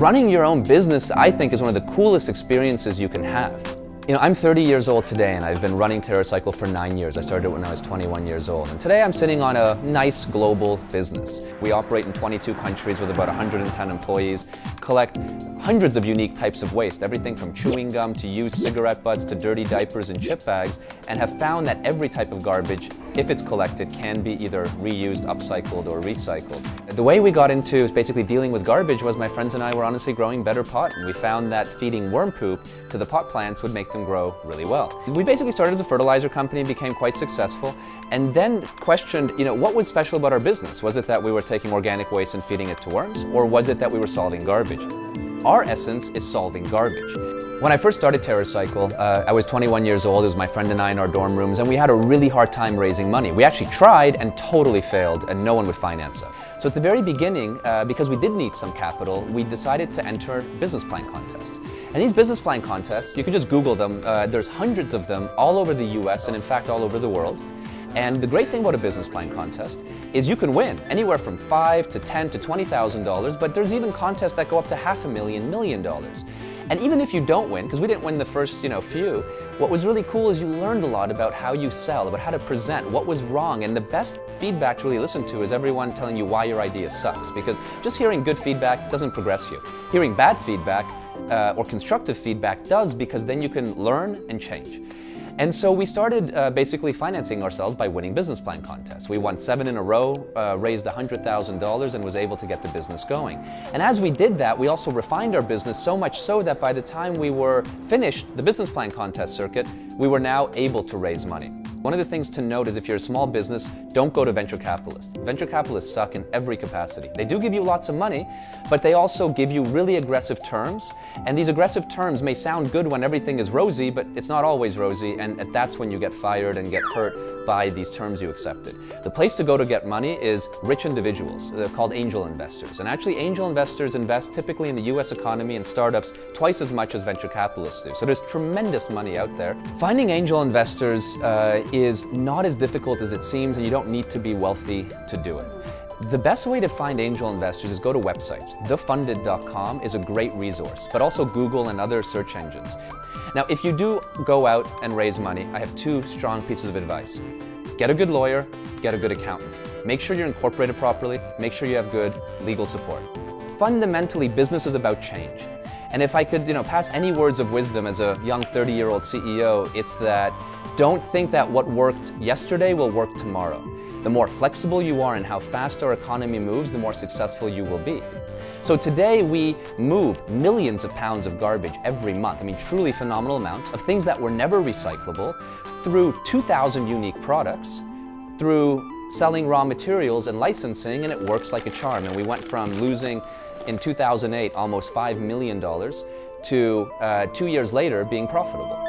running your own business, I think, is one of the coolest experiences you can have. You know, I'm 30 years old today, and I've been running TerraCycle for 9 years. I started when I was 21 years old. And today I'm sitting on a nice global business. We operate in 22 countries with about 110 employees, collect hundreds of unique types of waste, everything from chewing gum to used cigarette butts to dirty diapers and chip bags, and have found that every type of garbage, if it's collected, can be either reused, upcycled, or recycled. The way we got into basically dealing with garbage was my friends and I were honestly growing better pot, and we found that feeding worm poop to the pot plants would make them grow really well. We basically started as a fertilizer company and became quite successful, and then questioned, what was special about our business? Was it that we were taking organic waste and feeding it to worms, or was it that we were solving garbage? Our essence is solving garbage. When I first started TerraCycle, I was 21 years old. It was my friend and I in our dorm rooms, and we had a really hard time raising money. We actually tried and totally failed, and no one would finance us. So at the very beginning, because we did need some capital, we decided to enter business plan contests. And these business plan contests, you can just Google them. There's hundreds of them all over the US and in fact all over the world. And the great thing about a business plan contest is you can win anywhere from $5,000 to $10,000 to $20,000, but there's even contests that go up to $500,000, $1 million. And even if you don't win, because we didn't win the first few, what was really cool is you learned a lot about how you sell, about how to present, what was wrong, and the best feedback to really listen to is everyone telling you why your idea sucks, because just hearing good feedback doesn't progress you. Hearing bad feedback or constructive feedback does, because then you can learn and change. And so we started basically financing ourselves by winning business plan contests. We won 7 in a row, raised $100,000 and was able to get the business going. And as we did that, we also refined our business so much so that by the time we were finished the business plan contest circuit, we were now able to raise money. One of the things to note is if you're a small business, don't go to venture capitalists. Venture capitalists suck in every capacity. They do give you lots of money, but they also give you really aggressive terms. And these aggressive terms may sound good when everything is rosy, but it's not always rosy, and that's when you get fired and get hurt by these terms you accepted. The place to go to get money is rich individuals. They're called angel investors. And actually, angel investors invest typically in the US economy and startups twice as much as venture capitalists do. So there's tremendous money out there. Finding angel investors is not as difficult as it seems, and you don't need to be wealthy to do it. The best way to find angel investors is go to websites. Thefunded.com is a great resource, but also Google and other search engines. Now, if you do go out and raise money, I have 2 strong pieces of advice. Get a good lawyer, get a good accountant. Make sure you're incorporated properly, make sure you have good legal support. Fundamentally, business is about change. And if I could pass any words of wisdom as a young 30-year-old CEO, it's that don't think that what worked yesterday will work tomorrow. The more flexible you are in how fast our economy moves, the more successful you will be. So today we move millions of pounds of garbage every month. I mean, truly phenomenal amounts of things that were never recyclable through 2,000 unique products, through selling raw materials and licensing, and it works like a charm. And we went from losing in 2008 almost $5 million to 2 years later being profitable.